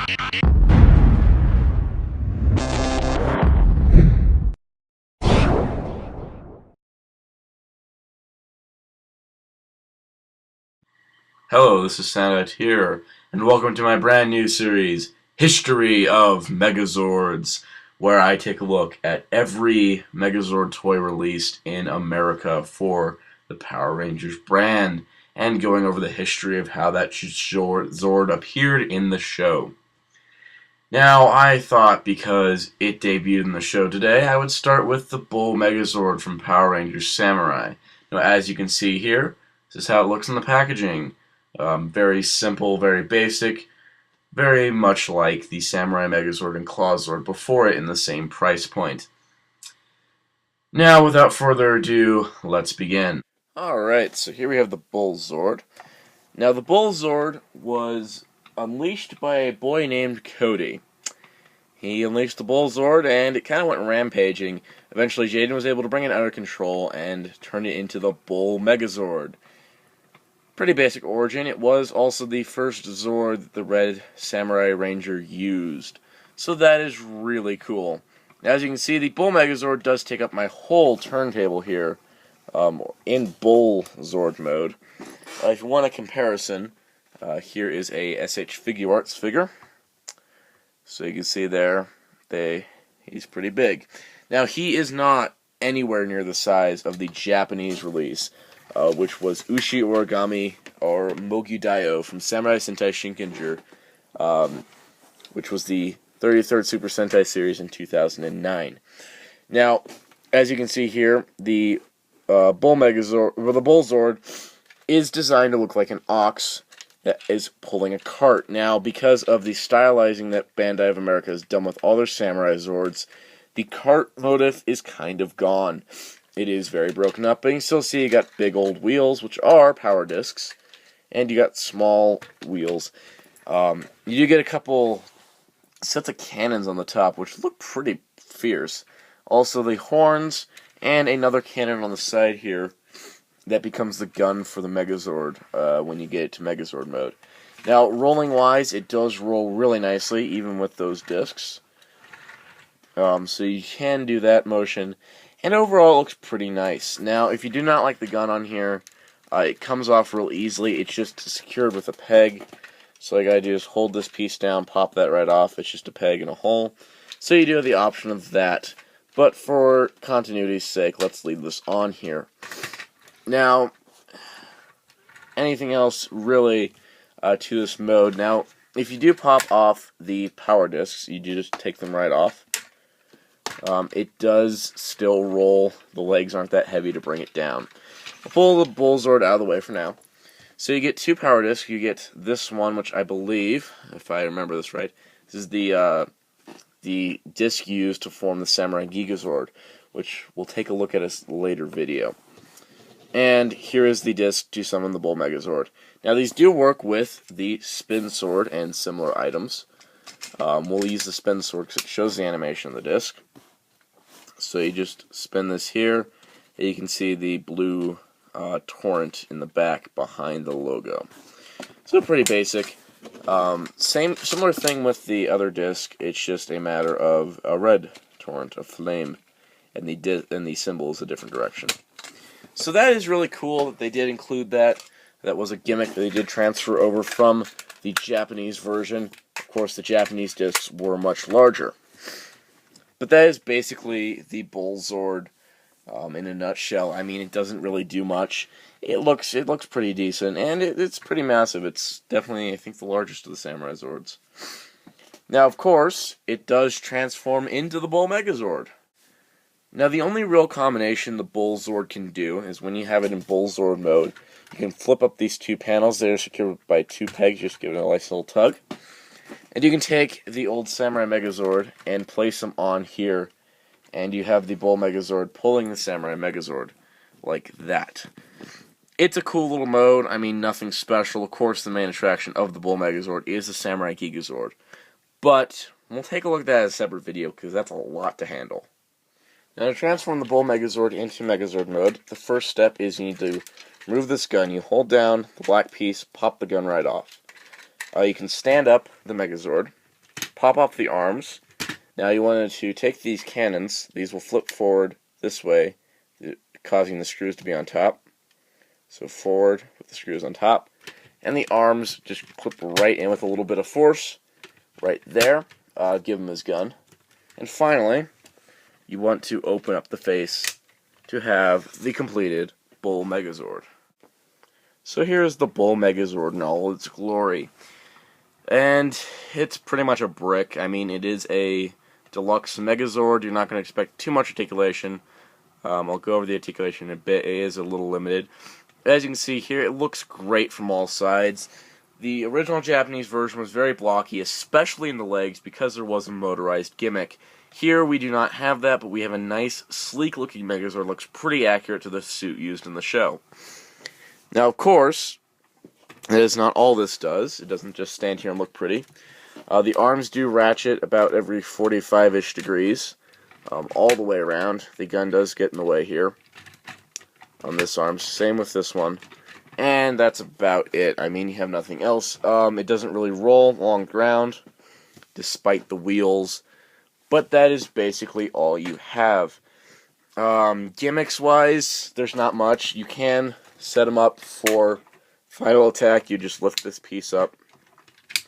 Hello, this is Soundout here, and welcome to my brand new series, History of Megazords, where I take a look at every Megazord toy released in America for the Power Rangers brand, and going over the history of how that Zord appeared in the show. Now, I thought because it debuted in the show today, I would start with the Bull Megazord from Power Rangers Samurai. Now, as you can see here, this is how it looks in the packaging. Very simple, very basic, very much like the Samurai Megazord and BullZord before it in the same price point. Now, without further ado, let's begin. Alright, so here we have the BullZord. Now, the BullZord was unleashed by a boy named Cody. He unleashed the BullZord, and it kind of went rampaging. Eventually, Jaden was able to bring it under control and turn it into the Bull Megazord. Pretty basic origin. It was also the first Zord that the Red Samurai Ranger used. So that is really cool. Now, as you can see, the Bull Megazord does take up my whole turntable here in BullZord mode. If you want a comparison, here is a SH Figuarts figure. So you can see there, he's pretty big. Now, he is not anywhere near the size of the Japanese release, which was Ushi Origami or Mogyudaio from Samurai Sentai Shinkenger, which was the 33rd Super Sentai series in 2009. Now, as you can see here, the Bull Megazord, or the BullZord, is designed to look like an ox that is pulling a cart. Now, because of the stylizing that Bandai of America has done with all their Samurai Zords, the cart motif is kind of gone. It is very broken up, but you still see you got big old wheels, which are power discs, and you got small wheels. You do get a couple sets of cannons on the top, which look pretty fierce. Also the horns, and another cannon on the side here that becomes the gun for the Megazord when you get it to Megazord mode. Now, rolling-wise, it does roll really nicely, even with those discs. So you can do that motion. And overall, it looks pretty nice. Now, if you do not like the gun on here, it comes off real easily. It's just secured with a peg. So all you gotta do is hold this piece down, pop that right off. It's just a peg and a hole. So you do have the option of that. But for continuity's sake, let's leave this on here. Now, anything else really to this mode? Now, if you do pop off the power discs, you do just take them right off. It does still roll. The legs aren't that heavy to bring it down. I'll pull the BullZord out of the way for now. So you get two power discs. You get this one, which I believe, if I remember this right, this is the disc used to form the Samurai Megazord, which we'll take a look at a later video. And here is the disc to summon the Bull Megazord. Now, these do work with the Spin Sword and similar items. We'll use the Spin Sword because it shows the animation of the disc. So you just spin this here, and you can see the blue torrent in the back behind the logo. So pretty basic. Similar thing with the other disc. It's just a matter of a red torrent, a flame, and the symbol is a different direction. So that is really cool that they did include that. That was a gimmick that they did transfer over from the Japanese version. Of course, the Japanese discs were much larger. But that is basically the BullZord in a nutshell. I mean, it doesn't really do much. It looks pretty decent, and it's pretty massive. It's definitely, I think, the largest of the Samurai Zords. Now, of course, it does transform into the Bull Megazord. Now, the only real combination the BullZord can do is when you have it in BullZord mode, you can flip up these two panels. They're secured by two pegs, just give it a nice little tug. And you can take the old Samurai Megazord and place them on here, and you have the Bull Megazord pulling the Samurai Megazord, like that. It's a cool little mode. I mean, nothing special. Of course, the main attraction of the Bull Megazord is the Samurai Megazord. But we'll take a look at that as a separate video, because that's a lot to handle. Now, to transform the Bull Megazord into Megazord mode, the first step is you need to remove this gun. You hold down the black piece, pop the gun right off. You can stand up the Megazord, pop off the arms. Now you wanted to take these cannons. These will flip forward this way, causing the screws to be on top. So forward with the screws on top. And the arms just clip right in with a little bit of force. Right there. Give him his gun. And finally, you want to open up the face to have the completed Bull Megazord. So here's the Bull Megazord in all its glory. And it's pretty much a brick. I mean, it is a deluxe Megazord. You're not going to expect too much articulation. I'll go over the articulation in a bit. It is a little limited. As you can see here, it looks great from all sides. The original Japanese version was very blocky, especially in the legs, because there was a motorized gimmick. Here we do not have that, but we have a nice, sleek-looking Megazord. Looks pretty accurate to the suit used in the show. Now, of course, that is not all this does. It doesn't just stand here and look pretty. The arms do ratchet about every 45-ish degrees, all the way around. The gun does get in the way here on this arm. Same with this one. And that's about it. I mean, you have nothing else. It doesn't really roll along the ground, despite the wheels. But that is basically all you have. Gimmicks-wise, there's not much. You can set them up for final attack. You just lift this piece up.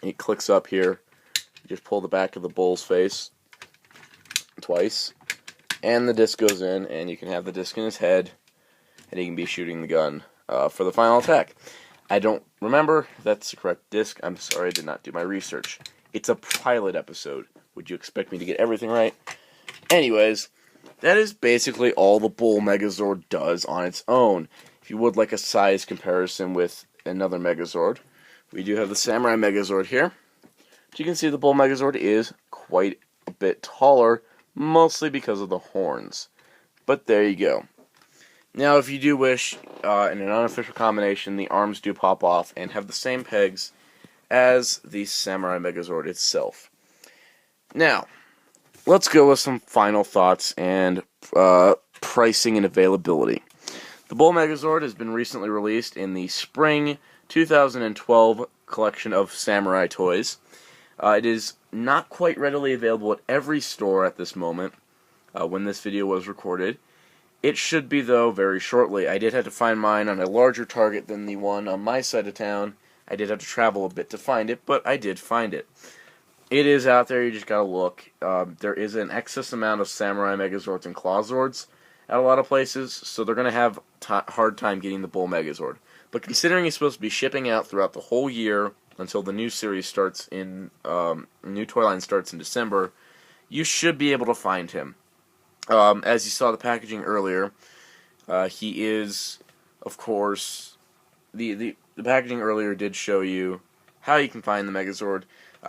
It clicks up here. You just pull the back of the bull's face twice. And the disc goes in, and you can have the disc in his head. And he can be shooting the gun for the final attack. I don't remember if that's the correct disc. I'm sorry, I did not do my research. It's a pilot episode. Would you expect me to get everything right? Anyways, that is basically all the Bull Megazord does on its own. If you would like a size comparison with another Megazord, we do have the Samurai Megazord here. As you can see, the Bull Megazord is quite a bit taller, mostly because of the horns. But there you go. Now, if you do wish, in an unofficial combination, the arms do pop off and have the same pegs as the Samurai Megazord itself. Now, let's go with some final thoughts and pricing and availability. The Bull Megazord has been recently released in the Spring 2012 collection of Samurai toys. It is not quite readily available at every store at this moment when this video was recorded. It should be, though, very shortly. I did have to find mine on a larger Target than the one on my side of town. I did have to travel a bit to find it, but I did find it. It is out there, you just gotta look. There is an excess amount of Samurai Megazords and Clawzords at a lot of places, so they're gonna have hard time getting the Bull Megazord. But considering he's supposed to be shipping out throughout the whole year until the new series starts in, new toy line starts in December, you should be able to find him. As you saw the packaging earlier, he is, of course, the packaging earlier did show you how you can find the Megazord.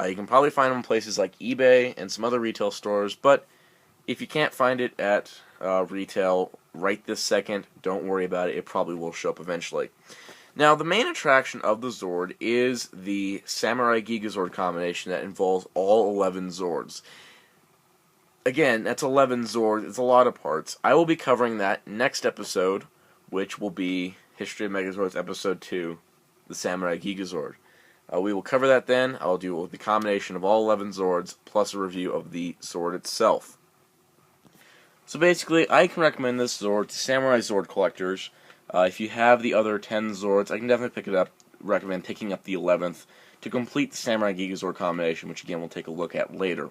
You can probably find him in places like eBay and some other retail stores, but if you can't find it at retail right this second, don't worry about it. It probably will show up eventually. Now, the main attraction of the Zord is the Samurai Gigazord combination that involves all 11 Zords. Again, that's 11 Zords. It's a lot of parts. I will be covering that next episode, which will be History of Megazords Episode 2, the Samurai Gigazord. We will cover that then. I'll do the combination of all 11 Zords, plus a review of the Zord itself. So basically, I can recommend this Zord to Samurai Zord collectors. If you have the other 10 Zords, I can definitely pick it up. Recommend picking up the 11th to complete the Samurai Gigazord combination, which again we'll take a look at later.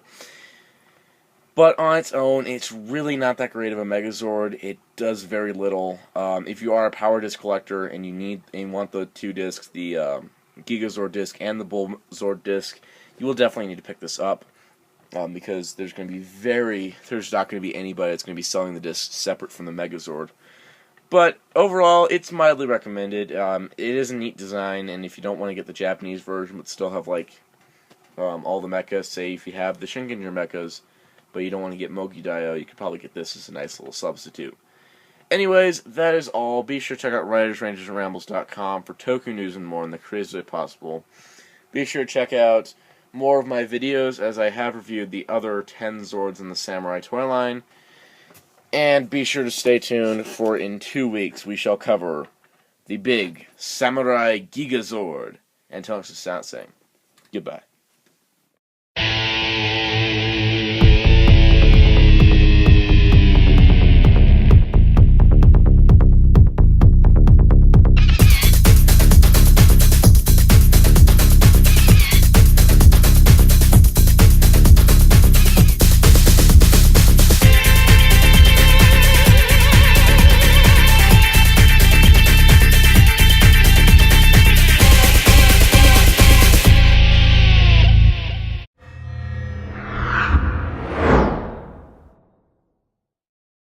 But on its own, it's really not that great of a Megazord. It does very little. If you are a Power Disc collector and you want the two discs, the Gigazord disc and the BullZord disc, you will definitely need to pick this up because there's not going to be anybody that's going to be selling the disc separate from the Megazord. But overall, it's mildly recommended. It is a neat design, and if you don't want to get the Japanese version but still have like all the mechas, say if you have the Shinkenger mechas, but you don't want to get Mogi Dio, you could probably get this as a nice little substitute. Anyways, that is all. Be sure to check out WritersRangersandRambles.com for Toku news and more in the craziest way possible. Be sure to check out more of my videos as I have reviewed the other 10 Zords in the Samurai toy line. And be sure to stay tuned for in 2 weeks we shall cover the big Samurai Gigazord. And tell us to sound saying goodbye.